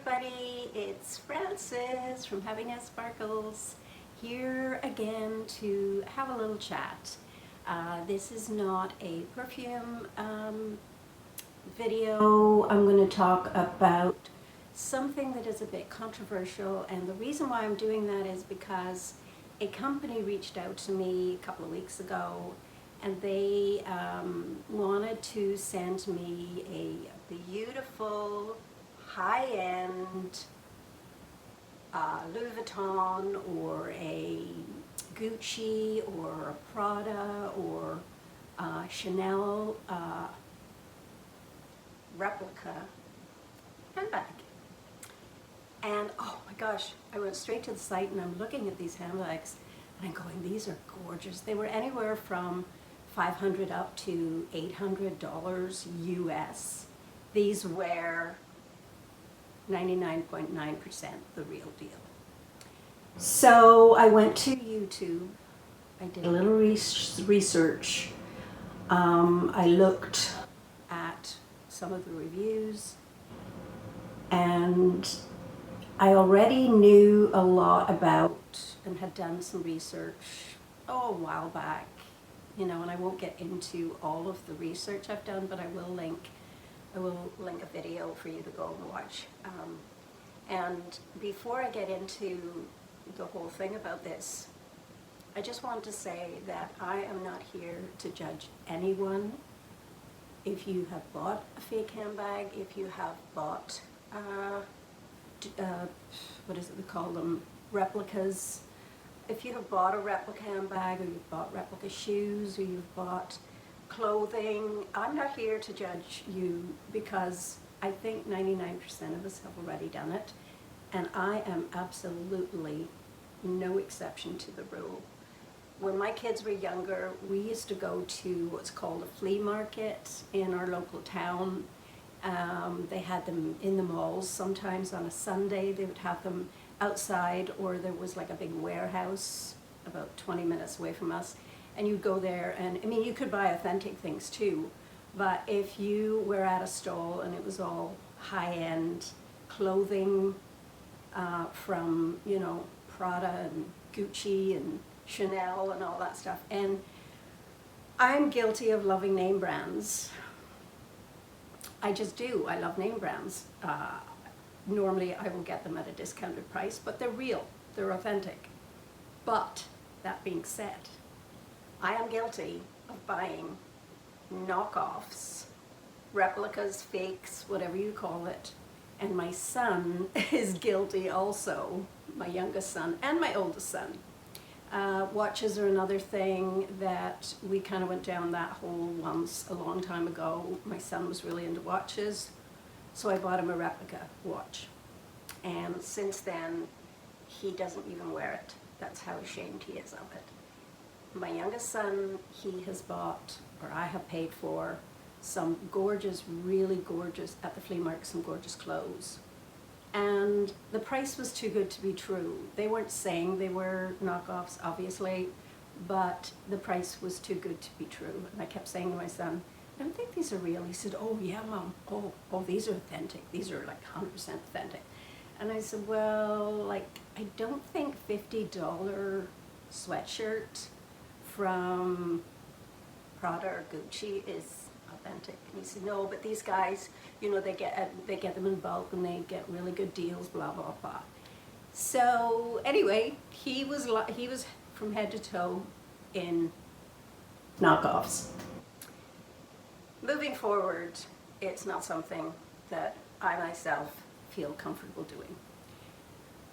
everybody, it's Frances from HappinessSparkles here again to have a little chat. This is not a perfume video. I'm going to talk about something that is a bit controversial, and the reason why I'm doing that is because a company reached out to me a couple of weeks ago and they wanted to send me a beautiful high-end Louis Vuitton or a Gucci or a Prada or Chanel replica handbag. And oh my gosh, I went straight to the site and I'm looking at these handbags and I'm going, these are gorgeous. They were anywhere from $500 up to $800 US. These were 99.9% the real deal. So I went to YouTube, I did a little research, I looked at some of the reviews, and I already knew a lot about and had done some research a while back, you know, and I won't get into all of the research I've done, but I will link a video for you to go and watch. And before I get into the whole thing about this, I just want to say that I am not here to judge anyone. If you have bought a fake handbag, if you have bought, what is it we call them, replicas, if you have bought a replica handbag, or you've bought replica shoes, or you've bought clothing, I'm not here to judge you because I think 99% of us have already done it, and I am absolutely no exception to the rule. When my kids were younger, we used to go to what's called a flea market in our local town. They had them in the malls. Sometimes on a Sunday they would have them outside, or there was like a big warehouse about 20 minutes away from us, and you'd go there, and I mean, you could buy authentic things too, but if you were at a stall and it was all high-end clothing from, you know, Prada and Gucci and Chanel and all that stuff. And I'm guilty of loving name brands. I just do. I love name brands. Normally I will get them at a discounted price, but they're real, they're authentic. But that being said, I am guilty of buying knockoffs, replicas, fakes, whatever you call it, and my son is guilty also, my youngest son and my oldest son. Watches are another thing that we kind of went down that hole once a long time ago. My son was really into watches, so I bought him a replica watch. And since then, he doesn't even wear it. That's how ashamed he is of it. My youngest son, he has bought, or I have paid for, some gorgeous, really gorgeous, at the flea market, some gorgeous clothes. And the price was too good to be true. They weren't saying they were knockoffs, obviously, but the price was too good to be true. And I kept saying to my son, I don't think these are real. He said, oh yeah, Mom, oh, these are authentic. These are like 100% authentic. And I said, well, like, I don't think $50 sweatshirt from Prada or Gucci is authentic. And he said, no, but these guys, you know, they get them in bulk and they get really good deals, blah blah blah. So anyway, he was from head to toe in knockoffs. Moving forward, it's not something that I myself feel comfortable doing.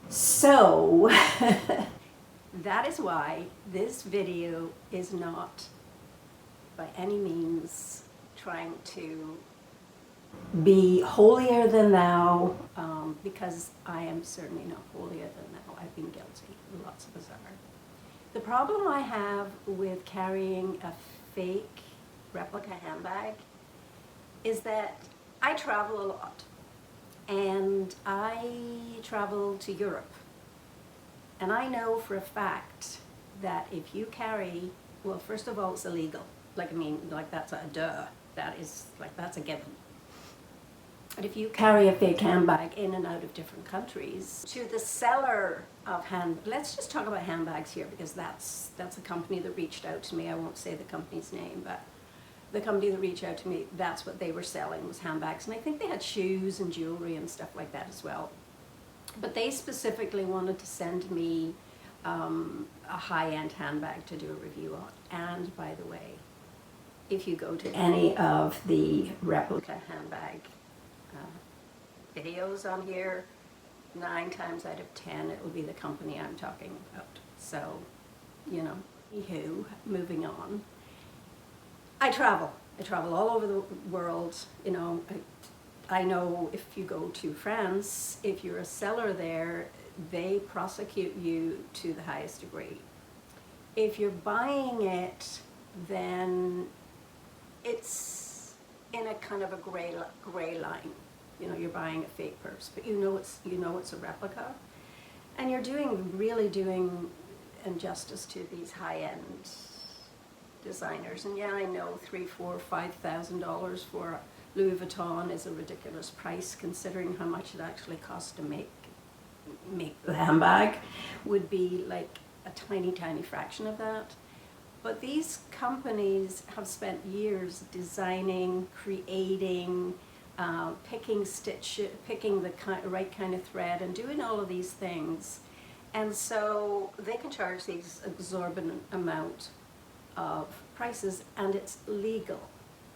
So that is why this video is not by any means trying to be holier than thou, because I am certainly not holier than thou. I've been guilty, lots of us are. The problem I have with carrying a fake replica handbag is that I travel a lot, and I travel to Europe, and I know for a fact that if you carry, well, first of all, it's illegal. Like, I mean, like, that's a duh. That is, like, that's a given. But if you carry a fake handbag in and out of different countries, to the seller of let's just talk about handbags here, because that's a company that reached out to me. I won't say the company's name, but the company that reached out to me, that's what they were selling, was handbags. And I think they had shoes and jewelry and stuff like that as well. But they specifically wanted to send me a high-end handbag to do a review on. And by the way, if you go to any of the replica handbag videos on here, 9 times out of 10 it will be the company I'm talking about. So, you know, anywho, moving on. I travel all over the world. You know, I know if you go to France, if you're a seller there, they prosecute you to the highest degree. If you're buying it, then it's in a kind of a gray line. You know, you're buying a fake purse, but you know it's a replica, and you're really doing injustice to these high-end designers. And yeah, I know $3,000, $4,000, $5,000 for Louis Vuitton is a ridiculous price, considering how much it actually costs to make the handbag. Would be like a tiny fraction of that. But these companies have spent years designing, creating, picking the right kind of thread, and doing all of these things. And so they can charge these exorbitant amount of prices, and it's legal.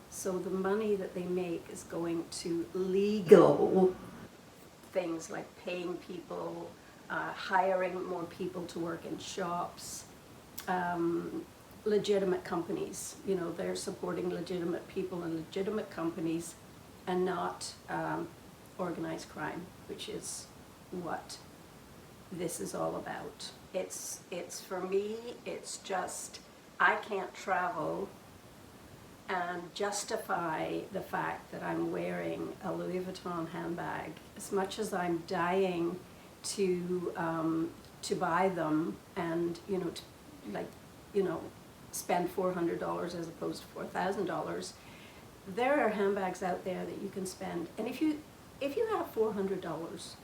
So the money that they make is going to legal things like paying people, hiring more people to work in shops, legitimate companies. You know, they're supporting legitimate people and legitimate companies, and not organized crime, which is what this is all about. It's for me, it's just, I can't travel and justify the fact that I'm wearing a Louis Vuitton handbag, as much as I'm dying to buy them, and spend $400 as opposed to $4,000. There are handbags out there that you can spend, and if you have $400,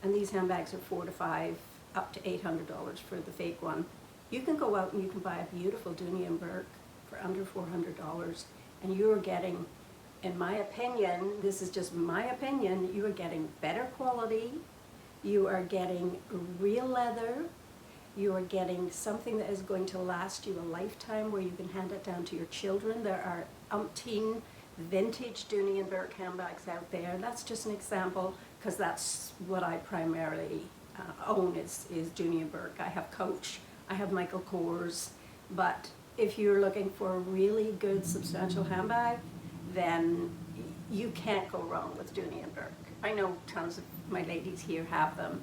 and these handbags are $400 to $500, up to $800 for the fake one, you can go out and you can buy a beautiful Dooney & Bourke for under $400, and you are getting, in my opinion, this is just my opinion, you are getting better quality, you are getting real leather, you are getting something that is going to last you a lifetime, where you can hand it down to your children. There are umpteen vintage Dooney & Bourke handbags out there. That's just an example, because that's what I primarily own is Dooney & Bourke. I have Coach, I have Michael Kors, but if you're looking for a really good substantial handbag, then you can't go wrong with Dooney & Bourke. I know tons of my ladies here have them.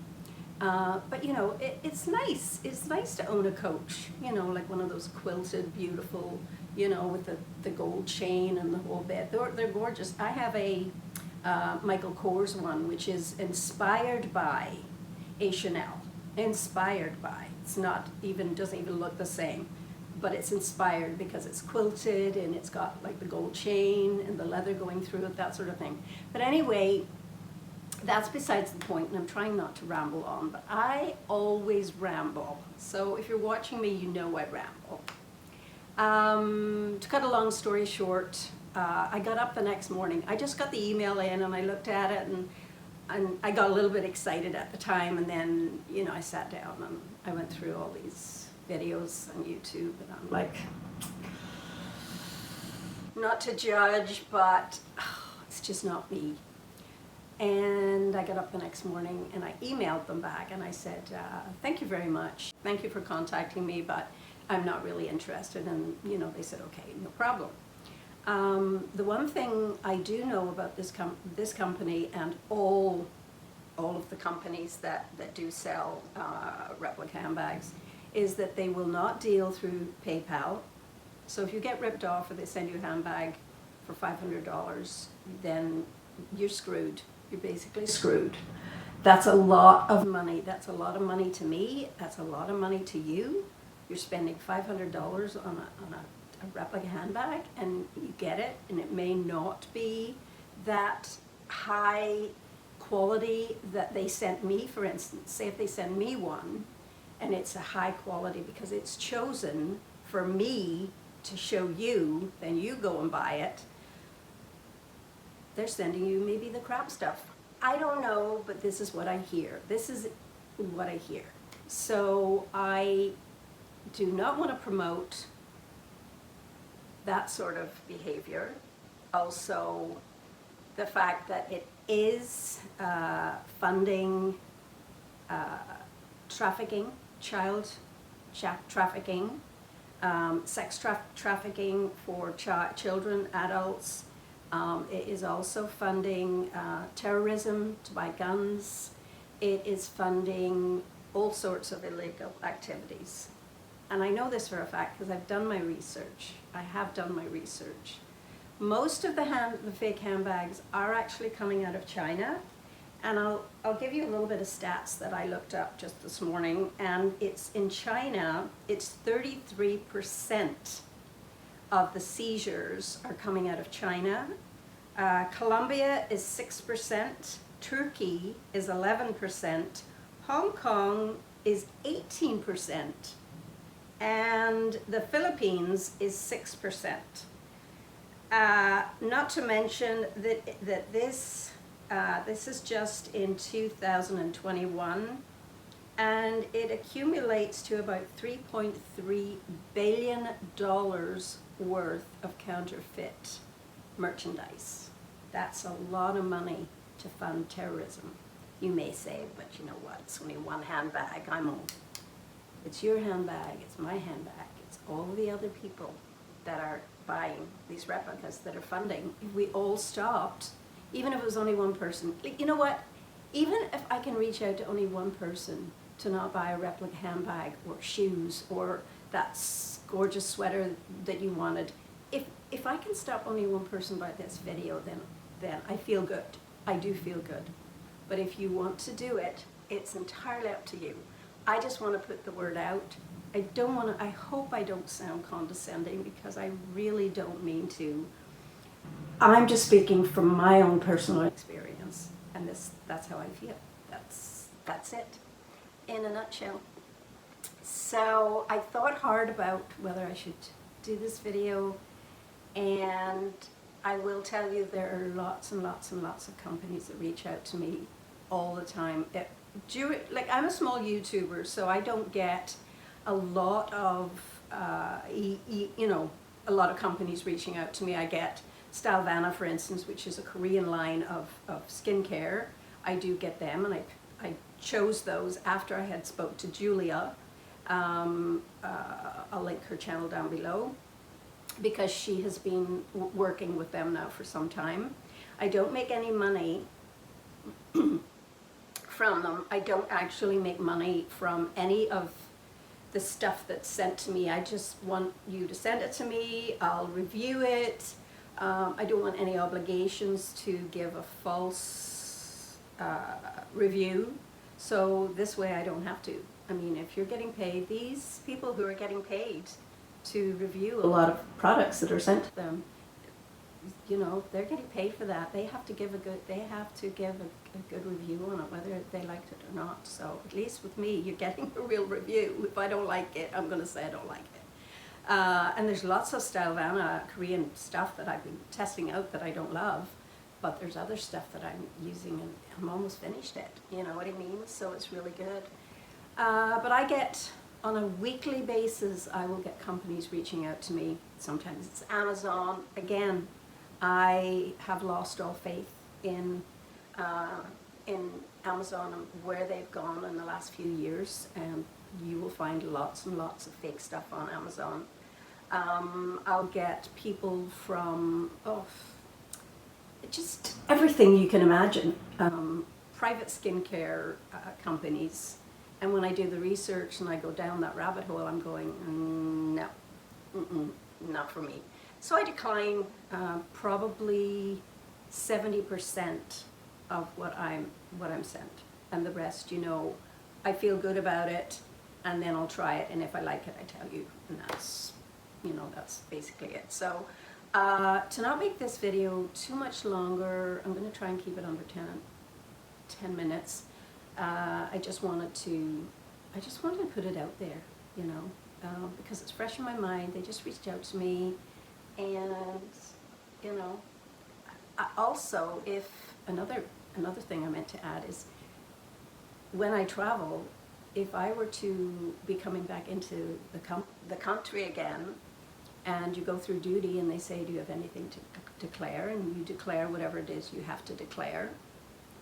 But you know, it's nice. It's nice to own a Coach, you know, like one of those quilted, beautiful, you know, with the gold chain and the whole bit. They're gorgeous. I have a Michael Kors one, which is inspired by a Chanel. Inspired by. It's not even, doesn't even look the same, but it's inspired because it's quilted and it's got like the gold chain and the leather going through it, that sort of thing. But anyway, that's besides the point, and I'm trying not to ramble on, but I always ramble. So if you're watching me, you know I ramble. To cut a long story short, I got up the next morning. I just got the email in and I looked at it, and I got a little bit excited at the time, and then, you know, I sat down and I went through all these videos on YouTube, and I'm like, not to judge, but it's just not me. And I got up the next morning and I emailed them back and I said, thank you very much. Thank you for contacting me, but I'm not really interested. And, you know, they said, okay, no problem. The one thing I do know about this company and all of the companies that do sell replica handbags is that they will not deal through PayPal. So if you get ripped off or they send you a handbag for $500, then you're screwed. You're basically screwed. That's a lot of money. That's a lot of money to me. That's a lot of money to you. You're spending $500 on a replica handbag, and you get it, and it may not be that high quality that they sent me, for instance, say if they send me one and it's a high quality because it's chosen for me to show you, then you go and buy it, they're sending you maybe the crap stuff. I don't know, but this is what I hear. This is what I hear. So I do not want to promote that sort of behavior. Also, the fact that it is funding trafficking, child trafficking, sex trafficking for children, adults. It is also funding terrorism to buy guns. It is funding all sorts of illegal activities. And I know this for a fact because I've done my research. I have done my research. Most of the fake handbags are actually coming out of China. And I'll give you a little bit of stats that I looked up just this morning. And it's in China, it's 33% of the seizures are coming out of China. Colombia is 6%. Turkey is 11%. Hong Kong is 18%. And the Philippines is 6%. Not to mention that this is just in 2021, and it accumulates to about $3.3 billion worth of counterfeit merchandise. That's a lot of money to fund terrorism. You may say, but you know what, it's only one handbag. It's your handbag, it's my handbag, it's all the other people that are buying these replicas that are funding. If we all stopped, even if it was only one person, you know what, even if I can reach out to only one person to not buy a replica handbag or shoes or that gorgeous sweater that you wanted, if I can stop only one person by this video, then I feel good. I do feel good. But if you want to do it, it's entirely up to you. I just want to put the word out. I hope I don't sound condescending because I really don't mean to. I'm just speaking from my own personal experience, and that's how I feel. That's it, in a nutshell. So I thought hard about whether I should do this video, and I will tell you there are lots and lots and lots of companies that reach out to me all the time. Like, I'm a small YouTuber, so I don't get a lot of, a lot of companies reaching out to me. I get Stalvana, for instance, which is a Korean line of skincare. I do get them, and I chose those after I had spoke to Julia. I'll link her channel down below because she has been working with them now for some time. I don't make any money from them. I don't actually make money from any of the stuff that's sent to me. I just want you to send it to me. I'll review it. I don't want any obligations to give a false review. So this way I don't have to. I mean, if you're getting paid, these people who are getting paid to review a lot of products that are sent to them, you know, they're getting paid for that. They have to give a good review on it, whether they liked it or not. So at least with me, you're getting a real review. If I don't like it, I'm going to say I don't like it. And there's lots of Stalvana Korean stuff that I've been testing out that I don't love, but there's other stuff that I'm using and I'm almost finished it. You know what I mean? So it's really good. But I get, on a weekly basis, I will get companies reaching out to me. Sometimes it's Amazon. Again, I have lost all faith in Amazon and where they've gone in the last few years, and you will find lots and lots of fake stuff on Amazon. I'll get people from, just everything you can imagine. Private skincare companies. And when I do the research and I go down that rabbit hole, I'm going, no, not for me. So I decline probably 70% of what I'm sent, and the rest, you know, I feel good about it, and then I'll try it, and if I like it, I tell you, and that's, you know, that's basically it. So To not make this video too much longer, I'm going to try and keep it under 10 minutes. I just wanted to put it out there, you know, because it's fresh in my mind. They just reached out to me, and you know, also, if another thing I meant to add is, when I travel, if I were to be coming back into the country again, and you go through duty and they say, do you have anything to declare? And you declare whatever it is you have to declare.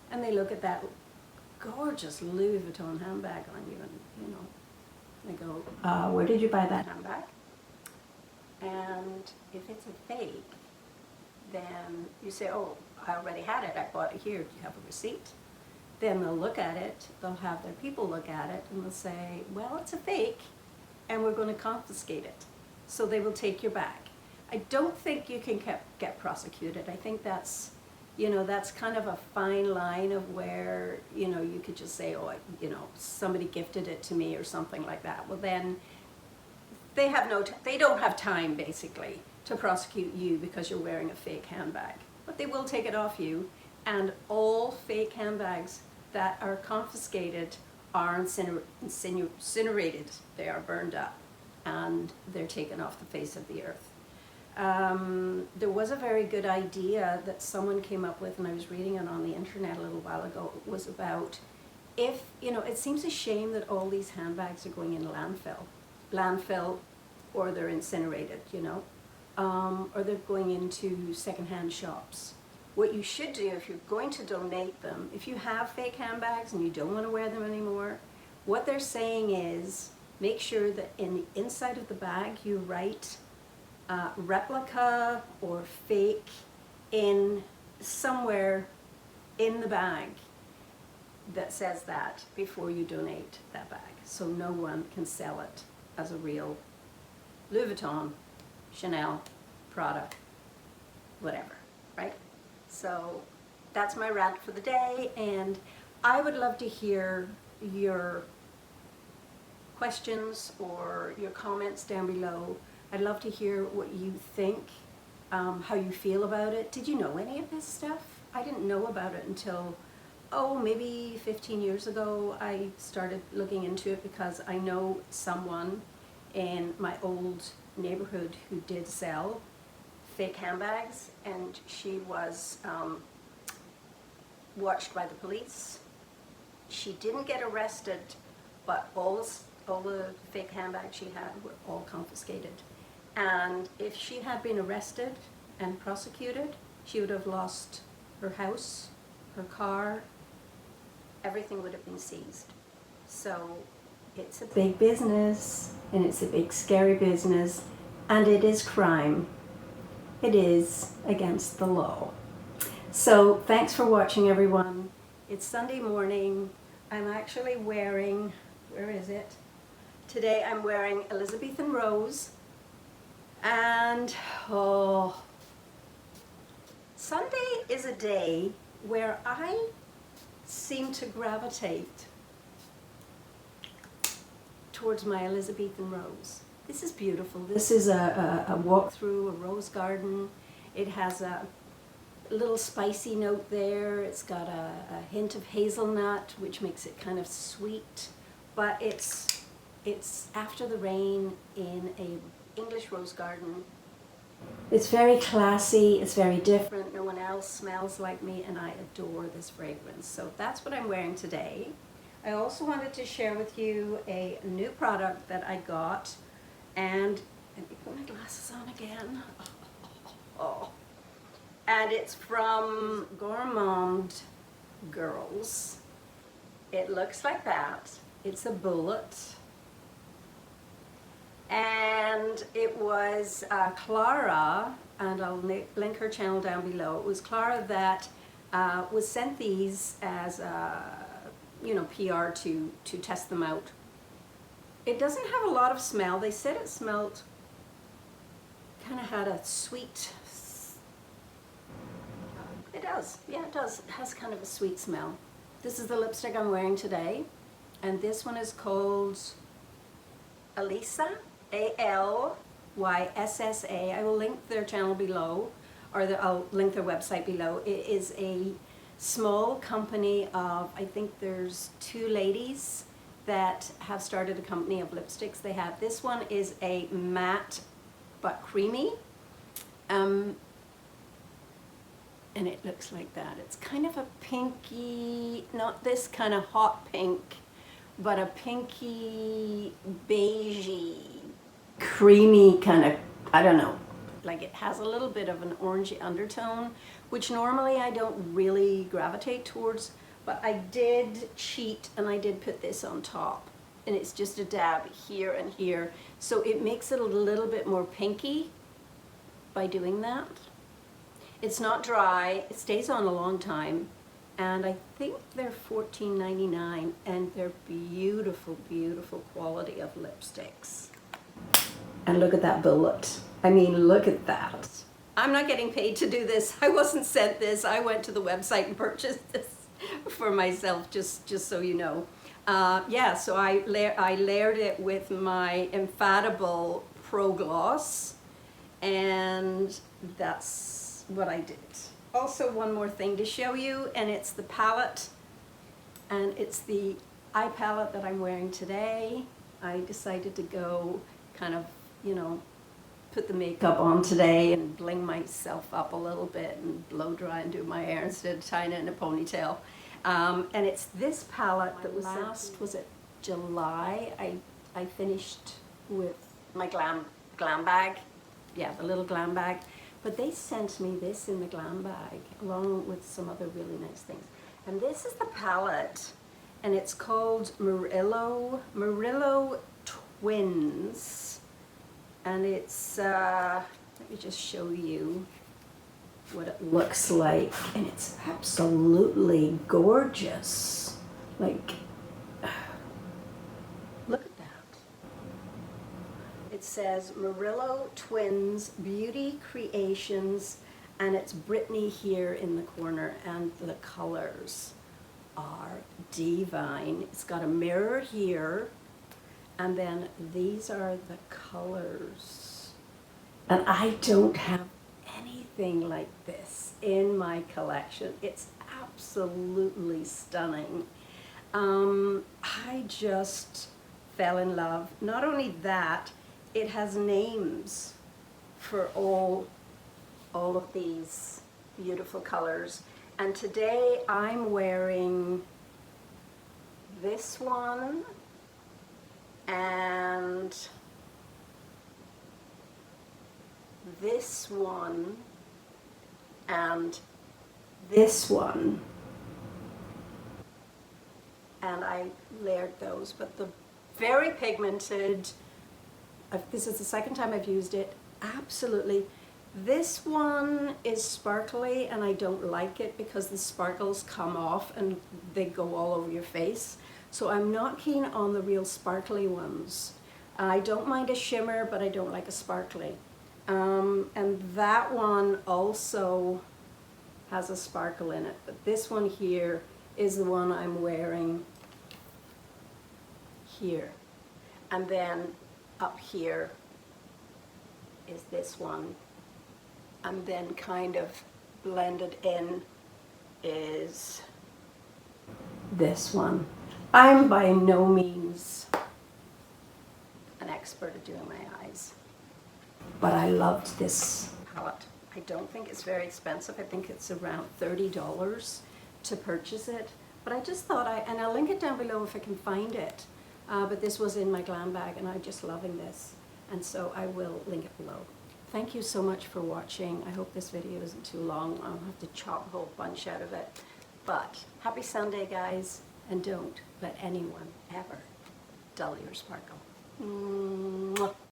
And they look at that gorgeous Louis Vuitton handbag on you, and you know, they go, where did you buy that handbag? And if it's a fake, then you say, oh, I already had it, I bought it here, do you have a receipt? Then they'll look at it, they'll have their people look at it, and they'll say, well, it's a fake, and we're going to confiscate it. So they will take your bag. I don't think you can get prosecuted. I think that's, you know, that's kind of a fine line of where, you know, you could just say, oh, you know, somebody gifted it to me or something like that. Well, then they don't have time, basically, to prosecute you because you're wearing a fake handbag. But they will take it off you, and all fake handbags that are confiscated are incinerated. They are burned up, and they're taken off the face of the earth. There was a very good idea that someone came up with, and I was reading it on the internet a little while ago. It was about, if, you know, it seems a shame that all these handbags are going in landfill, or they're incinerated, you know, or they're going into secondhand shops. What you should do, if you're going to donate them, if you have fake handbags and you don't want to wear them anymore, what they're saying is, make sure that in the inside of the bag you write replica or fake in somewhere in the bag that says that before you donate that bag, so no one can sell it as a real Louis Vuitton, Chanel, Prada, whatever, right? So that's my rant for the day, and I would love to hear your questions or your comments down below. I'd love to hear what you think, how you feel about it. Did you know any of this stuff? I didn't know about it until, oh, maybe 15 years ago. I started looking into it because I know someone in my old neighborhood who did sell fake handbags, and she was watched by the police. She didn't get arrested, but all the fake handbags she had were all confiscated. And if she had been arrested and prosecuted, she would have lost her house, her car, everything would have been seized. So it's a big business, and it's a big scary business, and it is crime. It is against the law. So thanks for watching, everyone. It's Sunday morning. I'm actually wearing, where is it? Today I'm wearing Elisabethan Rose, and oh, Sunday is a day where I seem to gravitate towards my Elisabethan Rose. This is beautiful. This is a walk through a rose garden. It has a little spicy note there. It's got a hint of hazelnut, which makes it kind of sweet, but it's after the rain in a English rose garden. It's very classy, it's very different, no one else smells like me, and I adore this fragrance. So that's what I'm wearing today. I also wanted to share with you a new product that I got, and let me put my glasses on again. And it's from Gourmande Girls. It looks like that. It's a bullet. And it was CLARA, and I'll link her channel down below. It was CLARA that was sent these as you know, PR to test them out. It doesn't have a lot of smell. They said it smelled, kind of had a sweet, it does, yeah it does. It has kind of a sweet smell. This is the lipstick I'm wearing today, and this one is called Elisa, A-L YSSA. I will link their channel below, or I'll link their website below. It is a small company of, I think there's 2 ladies that have started a company of lipsticks. They have, this one is a matte but creamy. And it looks like that. It's kind of a pinky, not this kind of hot pink, but a pinky, beigey, creamy kind of, I don't know, like it has a little bit of an orangey undertone, which normally I don't really gravitate towards, but I did cheat and I did put this on top. And it's just a dab here and here. So it makes it a little bit more pinky by doing that. It's not dry, it stays on a long time, and I think they're $14.99, and they're beautiful, beautiful quality of lipsticks. And look at that bullet. I mean, look at that. I'm not getting paid to do this. I wasn't sent this. I went to the website and purchased this for myself, just so you know. Yeah, so I layered it with my Infallible Pro Gloss, and that's what I did. Also, one more thing to show you, and it's the palette, and it's the eye palette that I'm wearing today. I decided to go kind of, you know, put the makeup on today and bling myself up a little bit and blow dry and do my hair instead of tying it in a ponytail. And it's this palette that was last, was it July? I finished with my glam bag. Yeah, the little glam bag. But they sent me this in the glam bag along with some other really nice things. And this is the palette, and it's called Murillo Twins. And it's, let me just show you what it looks like. And it's absolutely gorgeous. Like, look at that. It says Murillo Twins Beauty Creations, and it's Brittany here in the corner, and the colors are divine. It's got a mirror here, and then these are the colors. And I don't have anything like this in my collection. It's absolutely stunning. I just fell in love. Not only that, it has names for all of these beautiful colors. And today I'm wearing this one and this one and this one. And I layered those, but the very pigmented, this is the second time I've used it, absolutely. This one is sparkly, and I don't like it because the sparkles come off and they go all over your face. So I'm not keen on the real sparkly ones. I don't mind a shimmer, but I don't like a sparkly. And that one also has a sparkle in it, but this one here is the one I'm wearing here. And then up here is this one, and then kind of blended in is this one. I'm by no means an expert at doing my eyes, but I loved this palette. I don't think it's very expensive. I think it's around $30 to purchase it, but I just thought and I'll link it down below if I can find it. But this was in my glam bag, and I'm just loving this. And so I will link it below. Thank you so much for watching. I hope this video isn't too long. I'll have to chop a whole bunch out of it. But happy Sunday, guys. And don't let anyone ever dull your sparkle. Mwah.